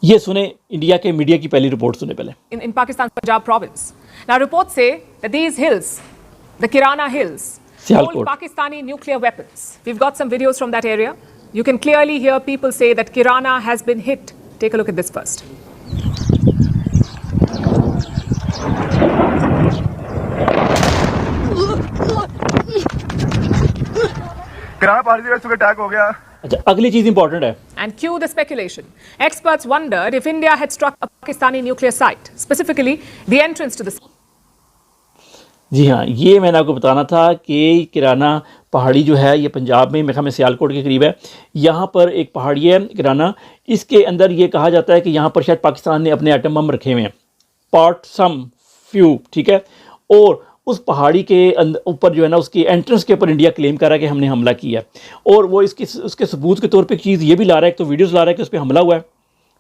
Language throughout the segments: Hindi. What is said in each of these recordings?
ये सुने इंडिया के मीडिया की पहली रिपोर्ट सुने पहले. In Pakistan's Punjab province. Now reports say that these hills, the Kirana Hills, hold Pakistani nuclear weapons. We've got some videos from that area. You can clearly hear people say that Kirana has been hit. Take a look at this first. किराना पहाड़ी से अटैक हो गया. अच्छा, अगली चीज इंपॉर्टेंट है. And cue the speculation. Experts wondered if India had struck a Pakistani nuclear site, specifically the entrance to the. जी हाँ, ये मैंने आपको बताना था कि किराना पहाड़ी जो है ये पंजाब में, मेरे ख्याल में सियालकोट के करीब है. यहाँ पर एक पहाड़ी है किराना. इसके अंदर ये कहा जाता है कि यहाँ पर शायद पाकिस्तान ने अपने एटम बम रखे हुए हैं, पार्ट सम फ्यू, ठीक है. और उस पहाड़ी के ऊपर जो है ना, उसकी एंट्रेंस के ऊपर इंडिया क्लेम कर रहा है कि हमने हमला किया है. और वो उसके सबूत के तौर पे एक चीज़ ये भी ला रहा है, एक तो वीडियोस ला रहा है कि उस पर हमला हुआ है,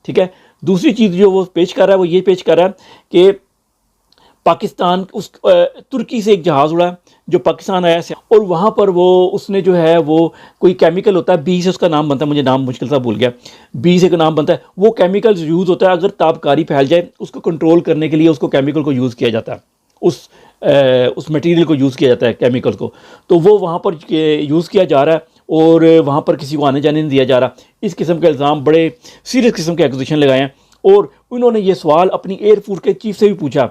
ठीक है. दूसरी चीज़ जो वो पेश कर रहा है वो ये पेश कर रहा है कि पाकिस्तान तुर्की से एक जहाज़ उड़ा जो पाकिस्तान आया से, और वहाँ पर वो उसने जो है वो कोई केमिकल होता है, बी से उसका नाम बनता है, मुझे नाम मुश्किल सा भूल गया, बी से का नाम बनता है. वो केमिकल यूज़ होता है, अगर तापकारी फैल जाए उसको कंट्रोल करने के लिए उसको केमिकल को यूज़ किया जाता है, उस मटेरियल को यूज़ किया जाता है, केमिकल को. तो वो वहाँ पर यूज़ किया जा रहा है और वहाँ पर किसी को आने जाने नहीं दिया जा रहा. इस किस्म के इल्ज़ाम, बड़े सीरियस किस्म के एक्यूजेशन लगाए हैं. और उन्होंने ये सवाल अपनी एयरफोर्स के चीफ से भी पूछा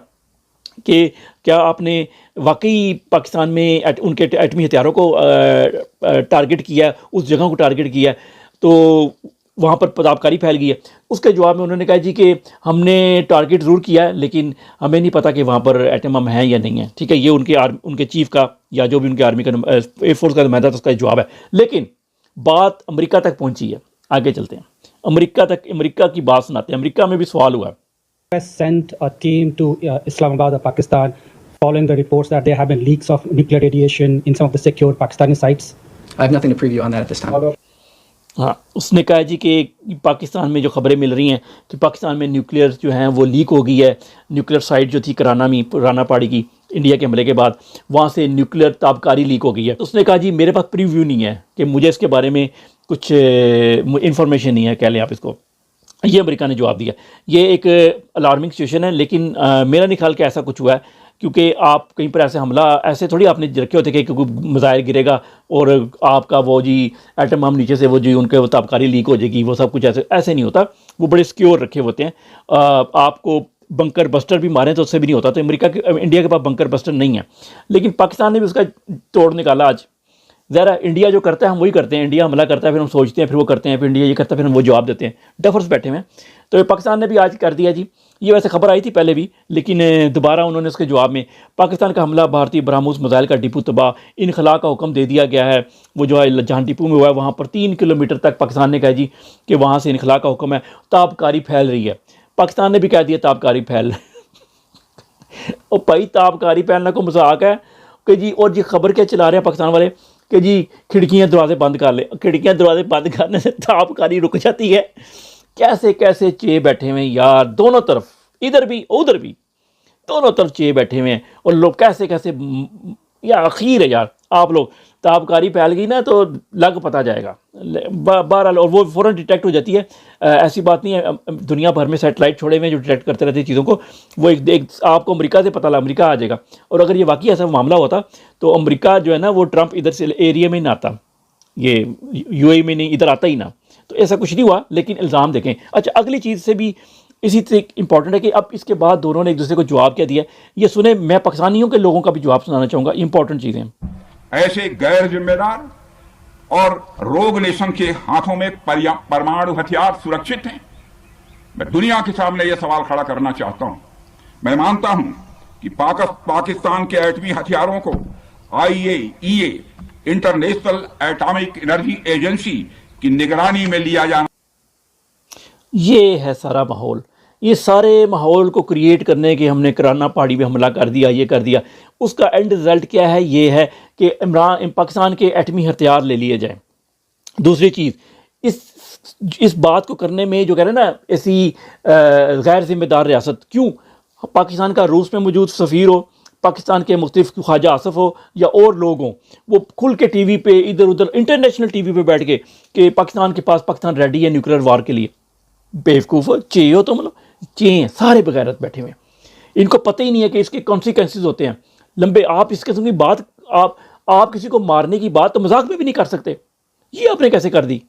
कि क्या आपने वाकई पाकिस्तान में उनके एटमी हथियारों को टारगेट किया है, उस जगह को टारगेट किया है, तो वहाँ पर तापकारी फैल गई है. उसके जवाब में उन्होंने कहा जी कि हमने टारगेट ज़रूर किया है लेकिन हमें नहीं पता कि वहाँ पर एटम बम है या नहीं है, ठीक है. ये उनके चीफ का या जो भी उनके आर्मी का एयरफोर्स का नुमाइंदा था उसका जवाब है. लेकिन बात अमेरिका तक पहुँची है. आगे चलते हैं, अमेरिका की बात सुनाते हैं. अमेरिका में भी सवाल हुआ. Sent a team to Islamabad, Pakistan, following the reports that there have been leaks of nuclear radiation in some of the secure Pakistani sites. I have nothing to preview on that at this time. हाँ, उसने कहा जी कि पाकिस्तान में जो खबरें मिल रही हैं कि पाकिस्तान में न्यूक्लियर जो हैं वो लीक हो गई है. न्यूक्लियर साइट जो थी किराना पहाड़ी की, इंडिया के हमले के बाद वहाँ से न्यूक्लियर ताबकारी लीक हो गई है. उसने कहा जी मेरे पास प्रीव्यू नहीं है, कि मुझे इसके बारे में कुछ इन्फॉर्मेशन नहीं है, कह लें आप इसको. ये अमेरिका ने जवाब दिया. ये एक अलार्मिंग सिचुएशन है, लेकिन मेरा नहीं ख्याल कि ऐसा कुछ हुआ है, क्योंकि आप कहीं पर ऐसे हमला ऐसे थोड़ी आपने रखे होते कि कोई मिसाइल गिरेगा और आपका वो जी एटम बम नीचे से वो जी उनके वो ताबकारी लीक हो जाएगी, वो सब कुछ ऐसे नहीं होता. वो बड़े सिक्योर रखे होते हैं. आपको बंकर बस्टर भी मारें तो उससे भी नहीं होता. तो इंडिया के पास बंकर बस्टर नहीं है, लेकिन पाकिस्तान ने भी उसका तोड़ निकाला. आज ज़रा इंडिया जो करता है हम वही करते हैं. इंडिया हमला करता है, फिर हम सोचते हैं, फिर वो करते हैं, फिर इंडिया ये करता है, फिर हम वो जवाब देते हैं. डफर्स बैठे हुए हैं. तो पाकिस्तान ने भी आज कर दिया जी. ये वैसे खबर आई थी पहले भी, लेकिन दोबारा उन्होंने उसके जवाब में पाकिस्तान का हमला, भारतीय ब्रह्मोस मिसाइल का डिपो तबाह, इनखला का हुक्म दे दिया गया है. वो जो है जहाँ डिपो में हुआ है वहाँ पर 3 किलोमीटर तक पाकिस्तान ने कहा जी कि वहाँ से इनखला का हुक्म है, ताबकारी फैल रही है. पाकिस्तान ने भी कह दिया ताबकारी फैल और भाई ताबकारी फैलना को मजाक है कि जी. और जी खबर क्या चला रहे हैं पाकिस्तान वाले कि जी खिड़कियाँ दरवाजे बंद कर ले. खिड़कियाँ दरवाजे बंद करने से ताबकारी रुक जाती है. कैसे कैसे चे बैठे हुए हैं यार, दोनों तरफ, इधर भी उधर भी, दोनों तरफ चे बैठे हुए हैं. और लोग कैसे कैसे यार, आखिर है यार, आप लोग ताबकारी फैल गई ना तो लग पता जाएगा बहरहाल, और वो फ़ौरन डिटेक्ट हो जाती है. ऐसी बात नहीं है, दुनिया भर में सैटेलाइट छोड़े हुए हैं जो डिटेक्ट करते रहते हैं चीज़ों को. वो एक आपको अमेरिका से पता लगा, अमेरिका आ जाएगा. और अगर ये वाकई ऐसा मामला होता तो अमेरिका जो है ना वो ट्रंप इधर से एरिया में ना आता, ये यूएई में नहीं, इधर आता ही ना. तो ऐसा कुछ नहीं हुआ, लेकिन इल्ज़ाम देखें. अच्छा, अगली चीज़ से भी इसी से इंपॉर्टेंट है कि अब इसके बाद दोनों ने एक दूसरे को जवाब क्या दिया. ये सुने, मैं पाकिस्तानियों के लोगों का भी जवाब सुनाना चाहूँगा. इंपॉर्टेंट चीज़ें. ऐसे गैर जिम्मेदार और रोग नेशन के हाथों में परमाणु हथियार सुरक्षित हैं. मैं दुनिया के सामने यह सवाल खड़ा करना चाहता हूं. मैं मानता हूं कि पाकिस्तान के एटमी हथियारों को IAEA, international atomic energy agency की निगरानी में लिया जाना. ये है सारा माहौल. ये सारे माहौल को क्रिएट करने के हमने किराना पहाड़ी में हमला कर दिया, ये कर दिया. उसका एंड रिज़ल्ट क्या है? ये है कि पाकिस्तान के एटमी हथियार ले लिए जाएं. दूसरी चीज़, इस बात को करने में जो कह रहे हैं ना ऐसी गैर जिम्मेदार रियासत, क्यों? पाकिस्तान का रूस में मौजूद सफ़ीर हो, पाकिस्तान के मुख्तलिफ ख्वाजा आसफ़ हो या और लोग हों, वो खुल के टीवी पे इधर उधर इंटरनेशनल टीवी पे बैठ के कि पाकिस्तान के पास, पाकिस्तान रेडी है न्यूक्लियर वार के लिए. बेवकूफ़ हो, चे हो तो मतलब चे हैं, सारे बगैरत बैठे हुए हैं। इनको पता ही नहीं है कि इसके कॉन्सिक्वेंसेस होते हैं लंबे। आप इस किस्म की बात, आप किसी को मारने की बात तो मजाक में भी नहीं कर सकते, ये आपने कैसे कर दी?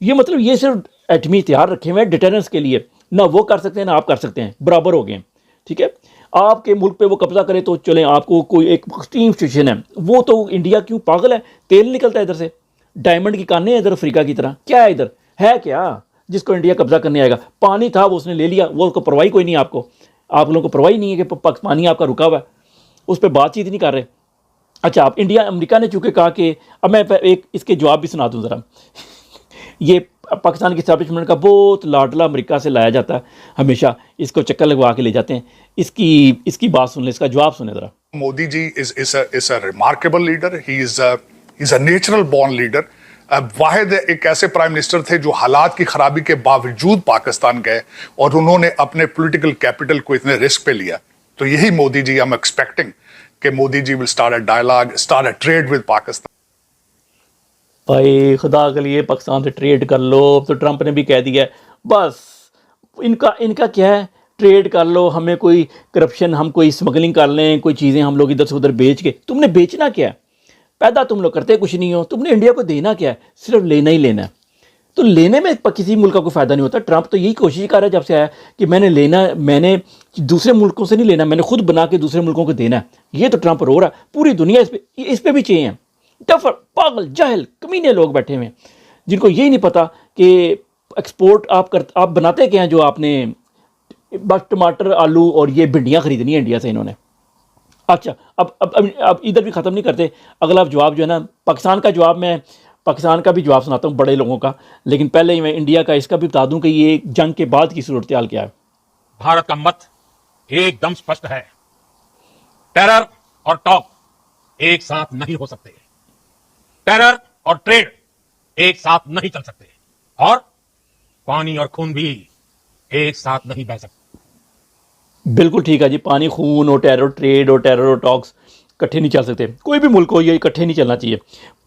ये मतलब ये सिर्फ एटमी हथियार रखे हुए हैं डिटरेंस के लिए, ना वो कर सकते हैं ना आप कर सकते हैं, बराबर हो गए हैं। ठीक है, आपके मुल्क पे वो कब्जा करे तो चलें, आपको कोई एक एक्सट्रीम सिचुएशन है, वो तो इंडिया क्यों पागल है? तेल निकलता है इधर से, डायमंड की कानें इधर अफ्रीका की तरह, क्या है इधर है क्या जिसको इंडिया कब्जा करने आएगा? पानी था वो उसने ले लिया, वो उसको परवाही कोई नहीं आपको, आप लोगों को परवाही नहीं है कि पानी आपका रुका हुआ है, उस पर बातचीत नहीं कर रहे। अच्छा, आप इंडिया अमेरिका ने चूँकि कहा कि अब मैं एक इसके जवाब भी सुना दूँ ज़रा। ये पाकिस्तान की इस्टेब्लिशमेंट का बहुत लाडला अमेरिका से लाया जाता है, हमेशा इसको चक्कर लगवा के ले जाते हैं। इसकी बात सुन ले, इसका जवाब सुने ज़रा। Modi ji is a remarkable leader. He's a natural born leader. वाहिद एक ऐसे प्राइम मिनिस्टर थे जो हालात की खराबी के बावजूद पाकिस्तान गए और उन्होंने अपने पॉलिटिकल कैपिटल को इतने रिस्क पे लिया। तो यही Modi ji, I am expecting कि Modi ji will start a dialogue, start a trade with Pakistan. भाई खुदा के लिए पाकिस्तान से ट्रेड कर लो, तो ट्रंप ने भी कह दिया बस इनका क्या है, ट्रेड कर लो, हमें कोई करप्शन, हम कोई स्मगलिंग कर लें, कोई चीज़ें हम लोग इधर से उधर बेच के, तुमने बेचना क्या है? पैदा तुम लोग करते कुछ नहीं हो, तुमने इंडिया को देना क्या है? सिर्फ लेना ही लेना है। तो लेने में किसी मुल्क का कोई फ़ायदा नहीं होता। ट्रंप तो यही कोशिश कर रहा है जब से आया कि मैंने दूसरे मुल्कों से नहीं लेना, मैंने खुद बना के दूसरे मुल्कों को देना है। ये तो ट्रंप रो रहा है, पूरी दुनिया इस पर भी चाहिए। टफर, पागल, जाहिल, कमीने लोग बैठे हुए हैं जिनको यही नहीं पता कि एक्सपोर्ट आप बनाते क्या हैं, जो आपने बस टमाटर, आलू और ये भिंडियाँ खरीदनी है इंडिया से इन्होंने। अच्छा, अब इधर भी ख़त्म नहीं करते, अगला जवाब जो है ना पाकिस्तान का जवाब, मैं पाकिस्तान का भी जवाब सुनाता हूँ बड़े लोगों का, लेकिन पहले ही मैं इंडिया का इसका भी बता दूँ कि ये जंग के बाद की सूरत हाल क्या है। भारत का मत एकदम स्पष्ट है, टेरर और टॉक एक साथ नहीं हो सकते, टेरर और ट्रेड एक साथ नहीं चल सकते, और पानी और खून भी एक साथ नहीं बह सकते। बिल्कुल ठीक है जी, पानी, खून और टेरर, ट्रेड और टेरर और टॉक्स इकट्ठे नहीं चल सकते, कोई भी मुल्क हो ये इकट्ठे नहीं चलना चाहिए।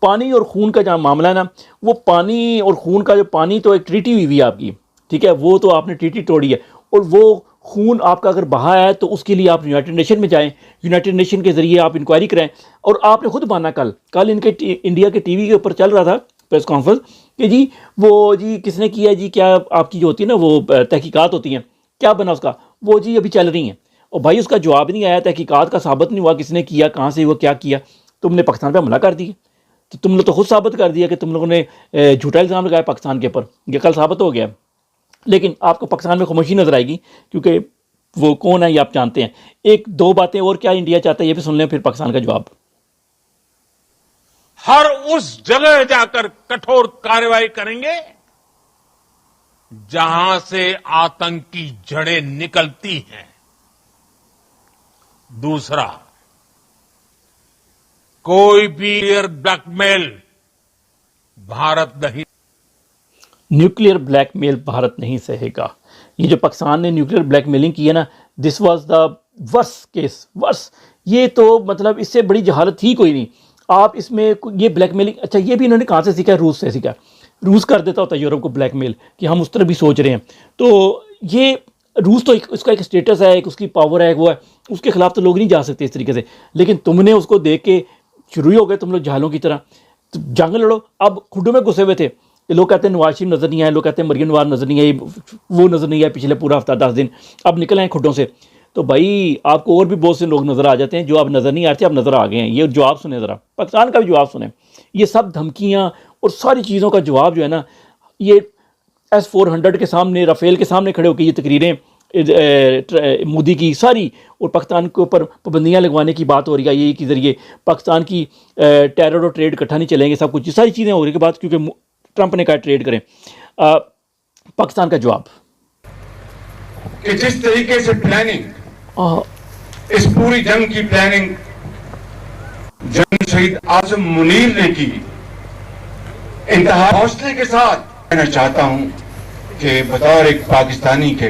पानी और खून का जहाँ मामला है ना, वो पानी और खून का जो पानी तो एक ट्रीटी हुई हुई है आपकी, ठीक है, वो तो आपने ट्रीटी तोड़ी है, और वो खून आपका अगर बहा है तो उसके लिए आप यूनाइटेड नेशन में जाएं, यूनाइटेड नेशन के ज़रिए आप इंक्वायरी करें। और आपने खुद माना, कल इनके इंडिया के टीवी के ऊपर चल रहा था प्रेस कॉन्फ्रेंस कि जी किसने किया जी, क्या आपकी जो होती है ना वो तहकीकात होती हैं, क्या बना उसका, वो जी अभी चल रही हैं। और भाई उसका जवाब नहीं आया, तहकीकात का साबित नहीं हुआ किसने किया, कहाँ से हुआ, क्या किया। तुमने पाकिस्तान पर हमला कर दिया, तो तुम लोग तो खुद साबित कर दिया कि तुम लोगों ने झूठा इल्ज़ाम लगाया पाकिस्तान के ऊपर, ये कल साबित हो गया। लेकिन आपको पाकिस्तान में खामोशी नजर आएगी, क्योंकि वो कौन है ये आप जानते हैं। एक दो बातें और क्या इंडिया चाहता है ये भी सुन लें, फिर पाकिस्तान का जवाब। हर उस जगह जाकर कठोर कार्रवाई करेंगे जहां से आतंक की जड़ें निकलती हैं। दूसरा, कोई भी ब्लैकमेल भारत नहीं, न्यूक्लियर ब्लैकमेल भारत नहीं सहेगा। ये जो पाकिस्तान ने न्यूक्लियर ब्लैकमेलिंग की है ना, this was the worst case, worst. ये तो मतलब इससे बड़ी जहालत ही कोई नहीं। आप इसमें ये ब्लैकमेलिंग, अच्छा ये भी इन्होंने कहाँ से सीखा? रूस से सीखा। रूस कर देता होता है यूरोप को ब्लैकमेल, कि हम उस तरह भी सोच रहे हैं। तो ये रूस तो उसका एक स्टेटस है, एक उसकी पावर है, वो है, उसके खिलाफ तो लोग नहीं जा सकते इस तरीके से। लेकिन तुमने उसको देख के शुरू ही हो गए तुम लोग जहालों की तरह, तो जंग लड़ो। अब खुडों में घुसे हुए थे, लोग कहते हैं नवाज शरीफ नज़र नहीं आए, लोग कहते हैं मरियम नवाज नज़र नहीं आई, वो नज़र नहीं आया पिछले पूरा हफ्ता 10 दिन, अब निकल आए खुडों से। तो भाई आपको और भी बहुत से लोग नज़र आ जाते हैं जो अब नज़र नहीं आ रहे थे, अब नज़र आ गए हैं। ये जवाब सुने ज़रा, पाकिस्तान का भी जवाब सुने। ये सब धमकियाँ और सारी चीज़ों का जवाब जो है ना, ये S-400 के सामने, राफेल के सामने खड़े होकर ये तकरीरें मोदी की सारी, और पाकिस्तान के ऊपर पाबंदियाँ लगवाने की बात हो रही है, ये के ज़रिए पाकिस्तान की टेरर और ट्रेड इकट्ठा नहीं चलेंगे, सब कुछ, ये सारी चीज़ें हो रही के बाद, क्योंकि ट्रंप ने कहा ट्रेड करें। पाकिस्तान का जवाब कि जिस तरीके से प्लानिंग, इस पूरी जंग की प्लानिंग जंग शहीद आजम मुनीर ने की, इंतहा हौसले के साथ, कहना चाहता हूं कि बतौर एक पाकिस्तानी के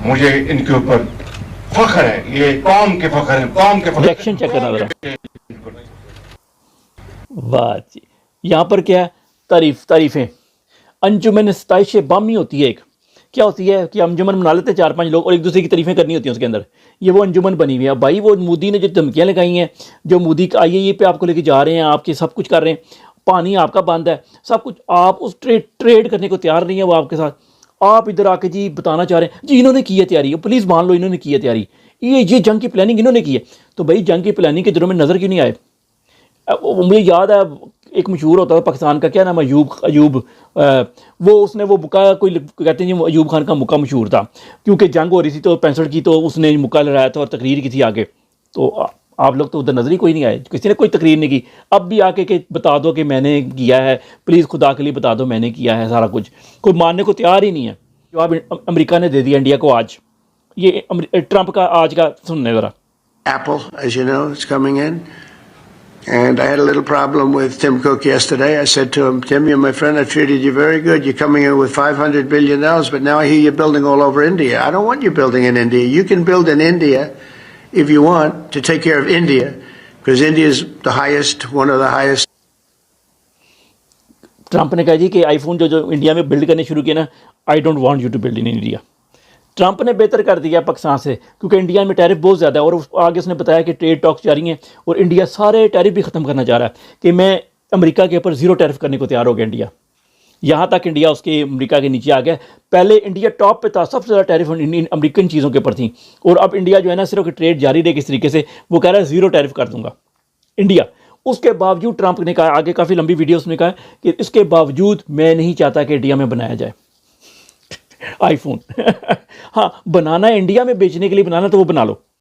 मुझे इनके ऊपर फख्र है, ये कौम के फख्र है, कौम के रिएक्शन चेक करना जरा। वाह जी, यहाँ पर क्या है, तारीफें। अंजुमन सताइश बामी होती है एक, क्या होती है कि अंजुमन बना लेते हैं 4-5 लोग और एक दूसरे की तारीफें करनी होती हैं उसके अंदर। ये वो अंजुमन बनी हुई है भाई। वो मोदी ने जो धमकियाँ लगाई हैं, जो मोदी IAEA पे आपको लेके जा रहे हैं, आपके सब कुछ कर रहे हैं, पानी आपका बंद है, सब कुछ, आप उस ट्रेड करने को तैयार नहीं है वो आपके साथ। आप इधर आके जी बताना चाह रहे हैं जी इन्होंने की है तैयारी, प्लीज़ मान लो इन्होंने की है तैयारी, ये जंग की प्लानिंग इन्होंने की है। तो भाई जंग की प्लानिंग के दिनों में नज़र क्यों नहीं आए? मुझे याद है एक मशहूर होता था पाकिस्तान का, क्या नाम, अयूब वो उसने वो मुक्का, कोई कहते हैं जी अयूब खान का मुक्का मशहूर था, क्योंकि जंग हो रही थी तो 65 की, तो उसने मुक्का लड़ाया था और तकरीर की थी आगे। तो आप लोग तो उधर नजर ही कोई नहीं आए, किसी ने कोई तकरीर नहीं की। अब भी आके के बता दो कि मैंने किया है, प्लीज़ खुदा के लिए बता दो मैंने किया है सारा कुछ, कोई मानने को तैयार ही नहीं है। जवाब अमेरिका ने दे दिया इंडिया को आज। ये ट्रंप का आज का सुनने ज़रा। Apple, as you know, is coming in. And I had a little problem with Tim Cook yesterday. I said to him, Tim, you're my friend. I treated you very good. You're coming in with $500 billion, but now I hear you're building all over India. I don't want you building in India. You can build in India if you want to take care of India, because India is the highest, one of the highest. Trump ने कहा जी कि आईफोन जो इंडिया में बिल्ड करने शुरू किए ना, I don't want you to build in India. Trump ने बेहतर कर दिया पाकिस्तान से, क्योंकि इंडिया में टैरिफ बहुत ज़्यादा है। और आगे उसने बताया कि ट्रेड टॉक्स जारी हैं और इंडिया सारे टैरिफ भी ख़त्म करना चाह रहा है कि मैं अमेरिका के ऊपर ज़ीरो टैरिफ करने को तैयार हो गया इंडिया। यहाँ तक इंडिया उसके अमेरिका के नीचे आ गया। पहले इंडिया टॉप पे था, सबसे ज़्यादा टैरिफ अमेरिकन चीज़ों के ऊपर थी, और अब इंडिया जो है ना सिर्फ ट्रेड जारी रहे किस तरीके से, वो कह रहा है ज़ीरो टैरिफ कर दूंगा इंडिया। उसके बावजूद ट्रंप ने कहा, आगे काफ़ी लंबी वीडियो उसने कहा कि इसके बावजूद मैं नहीं चाहता कि इंडिया में बनाया जाए आईफोन। हाँ, बनाना है इंडिया में बेचने के लिए बनाना तो वो बना लो।